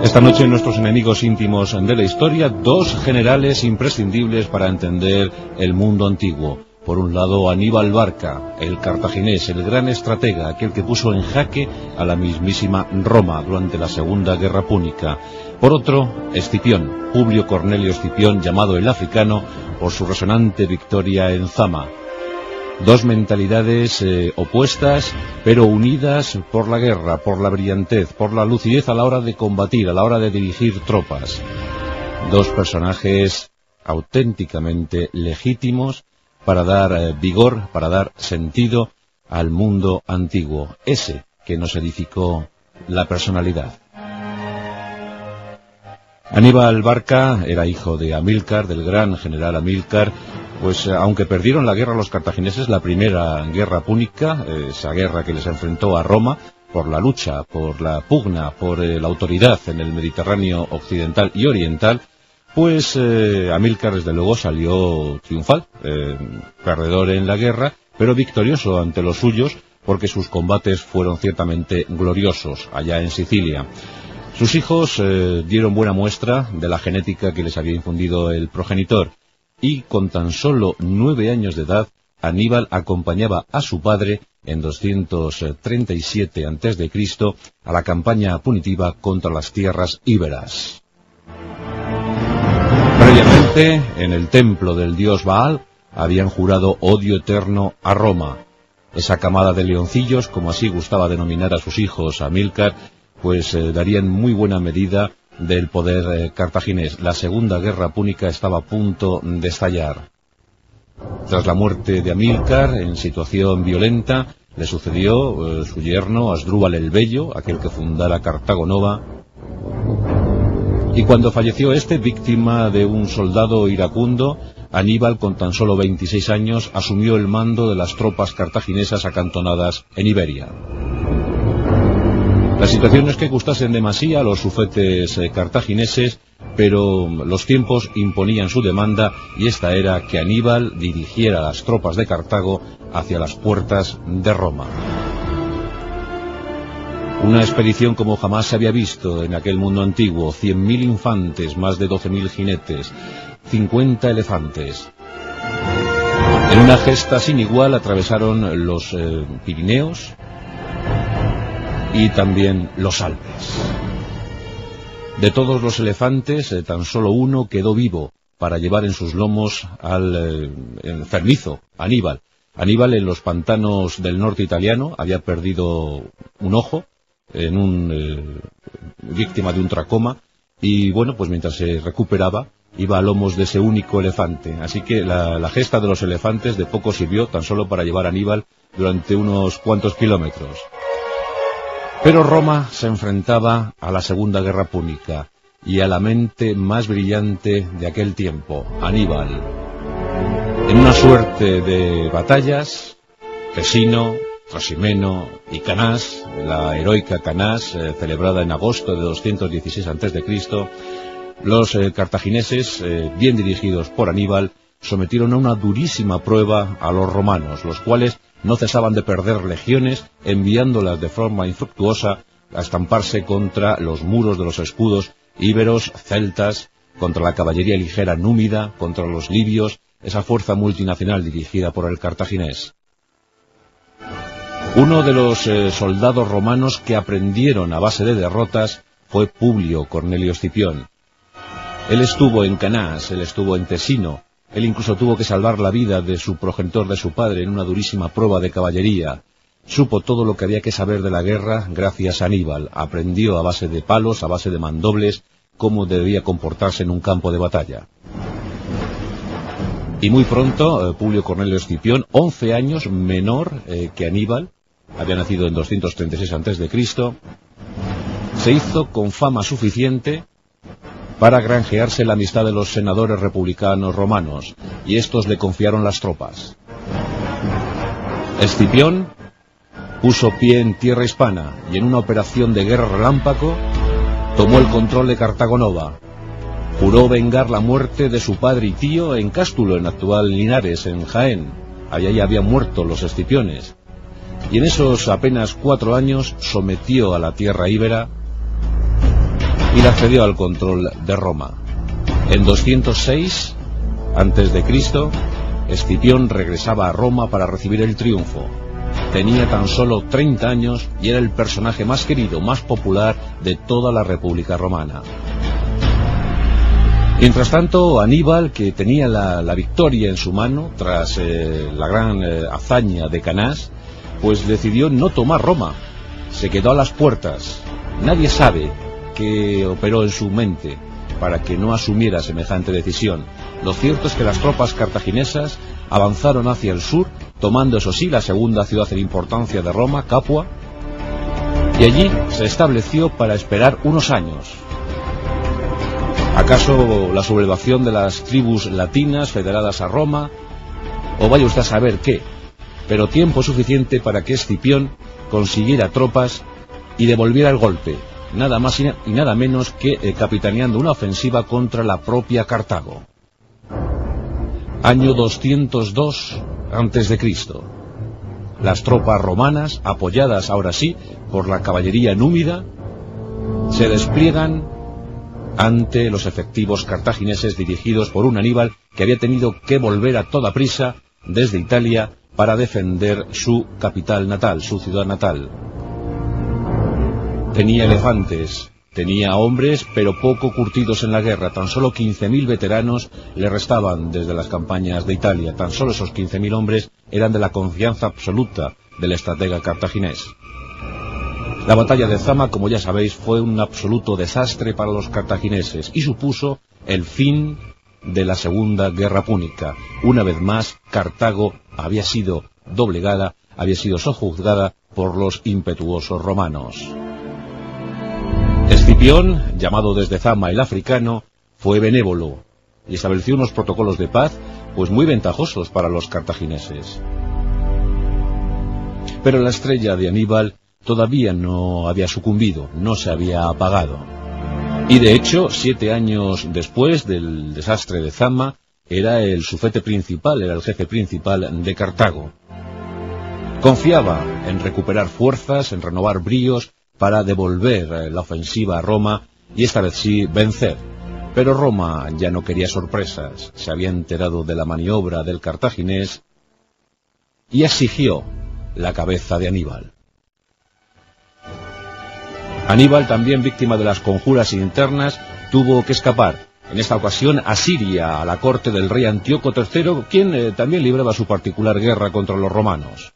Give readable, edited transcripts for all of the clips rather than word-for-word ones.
Esta noche nuestros enemigos íntimos de la historia, dos generales imprescindibles para entender el mundo antiguo. Por un lado, Aníbal Barca, el cartaginés, el gran estratega, aquel que puso en jaque a la mismísima Roma durante la Segunda Guerra Púnica. Por otro, Escipión, Publio Cornelio Escipión, llamado el Africano, por su resonante victoria en Zama. Dos mentalidades opuestas, pero unidas por la guerra, por la brillantez, por la lucidez a la hora de combatir, a la hora de dirigir tropas. Dos personajes auténticamente legítimos para dar vigor, para dar sentido al mundo antiguo, ese que nos edificó la personalidad. Aníbal Barca era hijo de Amílcar, del gran general Amílcar. Pues aunque perdieron la guerra los cartagineses, la primera guerra púnica, esa guerra que les enfrentó a Roma por la lucha, por la pugna, por la autoridad en el Mediterráneo occidental y oriental, pues Amílcar desde luego salió triunfal, perdedor en la guerra, pero victorioso ante los suyos, porque sus combates fueron ciertamente gloriosos allá en Sicilia. Sus hijos dieron buena muestra de la genética que les había infundido el progenitor. Y con tan solo 9 años de edad, Aníbal acompañaba a su padre en 237 a.C. a la campaña punitiva contra las tierras íberas. Previamente, en el templo del dios Baal, habían jurado odio eterno a Roma. Esa camada de leoncillos, como así gustaba denominar a sus hijos Amílcar, pues darían muy buena medida del poder cartaginés. La Segunda Guerra Púnica estaba a punto de estallar. Tras la muerte de Amílcar, en situación violenta, le sucedió su yerno Asdrúbal el Bello, aquel que fundara Cartago Nova. Y cuando falleció este, víctima de un soldado iracundo, Aníbal, con tan solo 26 años, asumió el mando de las tropas cartaginesas acantonadas en Iberia. La situación no es que gustasen demasiado a los sufetes cartagineses, pero los tiempos imponían su demanda, y esta era que Aníbal dirigiera las tropas de Cartago hacia las puertas de Roma. Una expedición como jamás se había visto en aquel mundo antiguo: 100.000 infantes, más de 12.000 jinetes, 50 elefantes. En una gesta sin igual atravesaron los Pirineos y también los Alpes. De todos los elefantes, tan solo uno quedó vivo para llevar en sus lomos al enfermizo Aníbal. Aníbal, en los pantanos del norte italiano, había perdido un ojo, víctima de un tracoma, y bueno, pues mientras se recuperaba, iba a lomos de ese único elefante. Así que la gesta de los elefantes de poco sirvió, tan solo para llevar a Aníbal durante unos cuantos kilómetros. Pero Roma se enfrentaba a la Segunda Guerra Púnica y a la mente más brillante de aquel tiempo, Aníbal. En una suerte de batallas, Tesino, Trasimeno y Canás, la heroica Canás, celebrada en agosto de 216 a.C., los cartagineses, bien dirigidos por Aníbal, sometieron a una durísima prueba a los romanos, los cuales no cesaban de perder legiones, enviándolas de forma infructuosa a estamparse contra los muros de los escudos íberos, celtas, contra la caballería ligera númida, contra los libios, esa fuerza multinacional dirigida por el cartaginés. Uno de los soldados romanos que aprendieron a base de derrotas fue Publio Cornelio Escipión. Él estuvo en Canás, él estuvo en Tesino. Él incluso tuvo que salvar la vida de su progenitor, de su padre, en una durísima prueba de caballería. Supo todo lo que había que saber de la guerra gracias a Aníbal. Aprendió a base de palos, a base de mandobles, cómo debía comportarse en un campo de batalla. Y muy pronto, Publio Cornelio Escipión, 11 años menor que Aníbal, había nacido en 236 a.C., se hizo con fama suficiente para granjearse la amistad de los senadores republicanos romanos, y estos le confiaron las tropas. Escipión puso pie en tierra hispana, y en una operación de guerra relámpago tomó el control de Cartago Nova. Juró vengar la muerte de su padre y tío en Cástulo, en actual Linares, en Jaén. Allí habían muerto los Escipiones. Y en esos apenas 4 años sometió a la tierra íbera y le accedió al control de Roma. En 206 a.C., Escipión regresaba a Roma para recibir el triunfo. Tenía tan solo 30 años y era el personaje más querido, más popular de toda la República Romana. Mientras tanto, Aníbal, que tenía la victoria en su mano tras la gran hazaña de Canás, pues decidió no tomar Roma. Se quedó a las puertas. Nadie sabe qué operó en su mente para que no asumiera semejante decisión. Lo cierto es que las tropas cartaginesas avanzaron hacia el sur, tomando eso sí la segunda ciudad en importancia de Roma, Capua, y allí se estableció para esperar unos años. ¿Acaso la sublevación de las tribus latinas federadas a Roma? O vaya usted a saber qué, pero tiempo suficiente para que Escipión consiguiera tropas y devolviera el golpe, nada más y nada menos que capitaneando una ofensiva contra la propia Cartago. Año 202 a.C. Las tropas romanas, apoyadas ahora sí por la caballería númida, se despliegan ante los efectivos cartagineses dirigidos por un Aníbal que había tenido que volver a toda prisa desde Italia para defender su capital natal, su ciudad natal. Tenía elefantes, tenía hombres, pero poco curtidos en la guerra. Tan solo 15.000 veteranos le restaban desde las campañas de Italia. Tan solo esos 15.000 hombres eran de la confianza absoluta del estratega cartaginés. La batalla de Zama, como ya sabéis, fue un absoluto desastre para los cartagineses y supuso el fin de la Segunda Guerra Púnica. Una vez más, Cartago había sido doblegada, había sido sojuzgada por los impetuosos romanos. Escipión, llamado desde Zama el africano, fue benévolo y estableció unos protocolos de paz pues muy ventajosos para los cartagineses. Pero la estrella de Aníbal todavía no había sucumbido, no se había apagado. Y de hecho, 7 años después del desastre de Zama, era el sufete principal, era el jefe principal de Cartago. Confiaba en recuperar fuerzas, en renovar bríos, para devolver la ofensiva a Roma y esta vez sí vencer. Pero Roma ya no quería sorpresas, se había enterado de la maniobra del cartaginés y exigió la cabeza de Aníbal. Aníbal, también víctima de las conjuras internas, tuvo que escapar, en esta ocasión a Siria, a la corte del rey Antíoco III, quien también libraba su particular guerra contra los romanos.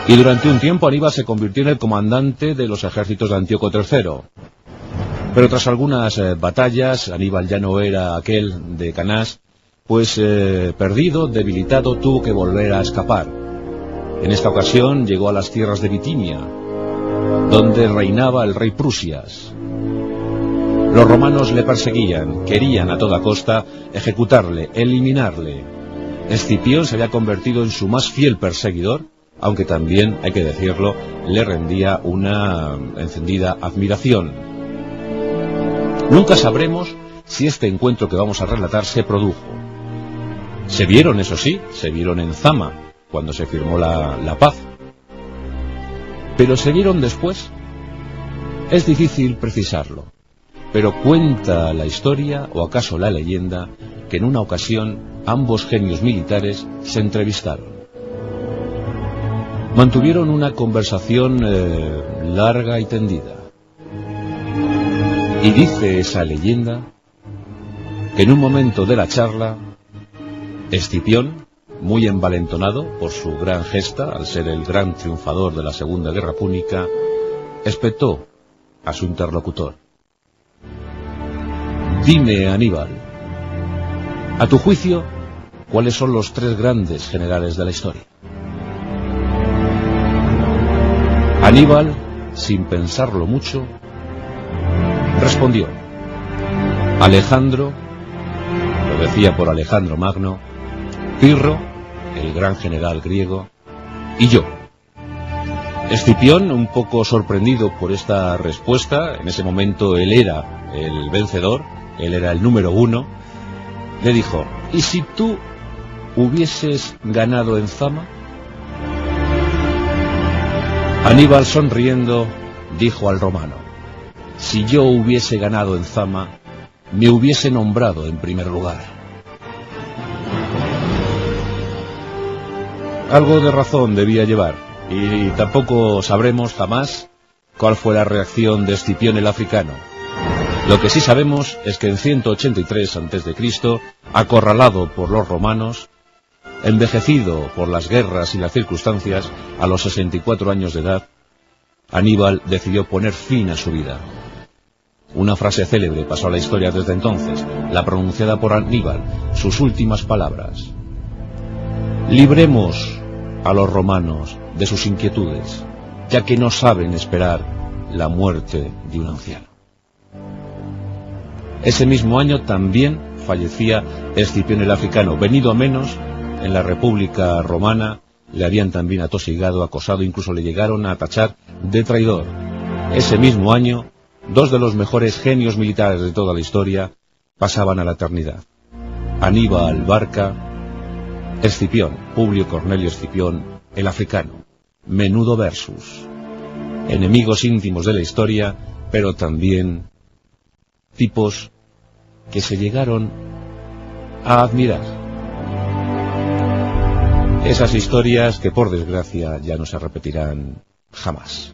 Y durante un tiempo Aníbal se convirtió en el comandante de los ejércitos de Antíoco III. Pero tras algunas batallas, Aníbal ya no era aquel de Canás, pues perdido, debilitado, tuvo que volver a escapar. En esta ocasión llegó a las tierras de Bitinia, donde reinaba el rey Prusias. Los romanos le perseguían, querían a toda costa ejecutarle, eliminarle. Escipión se había convertido en su más fiel perseguidor, aunque también, hay que decirlo, le rendía una encendida admiración. Nunca sabremos si este encuentro que vamos a relatar se produjo. Se vieron, eso sí, se vieron en Zama, cuando se firmó la paz. Pero se vieron después. Es difícil precisarlo, pero cuenta la historia, o acaso la leyenda, que en una ocasión ambos genios militares se entrevistaron. Mantuvieron una conversación larga y tendida. Y dice esa leyenda que en un momento de la charla, Escipión, muy envalentonado por su gran gesta, al ser el gran triunfador de la Segunda Guerra Púnica, espetó a su interlocutor: dime, Aníbal, a tu juicio, ¿cuáles son los 3 grandes generales de la historia? Aníbal, sin pensarlo mucho, respondió: Alejandro, lo decía por Alejandro Magno, Pirro, el gran general griego, y yo. Escipión, un poco sorprendido por esta respuesta, en ese momento él era el vencedor, él era el número 1, le dijo: ¿y si tú hubieses ganado en Zama? Aníbal, sonriendo, dijo al romano: si yo hubiese ganado en Zama, me hubiese nombrado en primer lugar. Algo de razón debía llevar, y tampoco sabremos jamás cuál fue la reacción de Escipión el africano. Lo que sí sabemos es que en 183 a.C., acorralado por los romanos, envejecido por las guerras y las circunstancias, a los 64 años de edad, Aníbal decidió poner fin a su vida. Una frase célebre pasó a la historia desde entonces, la pronunciada por Aníbal, sus últimas palabras: libremos a los romanos de sus inquietudes, ya que no saben esperar la muerte de un anciano. Ese mismo año también fallecía Escipión el africano. Venido a menos, en la República Romana le habían también atosigado, acosado, incluso le llegaron a tachar de traidor. Ese mismo año, dos de los mejores genios militares de toda la historia pasaban a la eternidad: Aníbal Barca, Escipión, Publio Cornelio Escipión el africano. Menudo versus. Enemigos íntimos de la historia, pero también tipos que se llegaron a admirar. Esas historias que por desgracia ya no se repetirán jamás.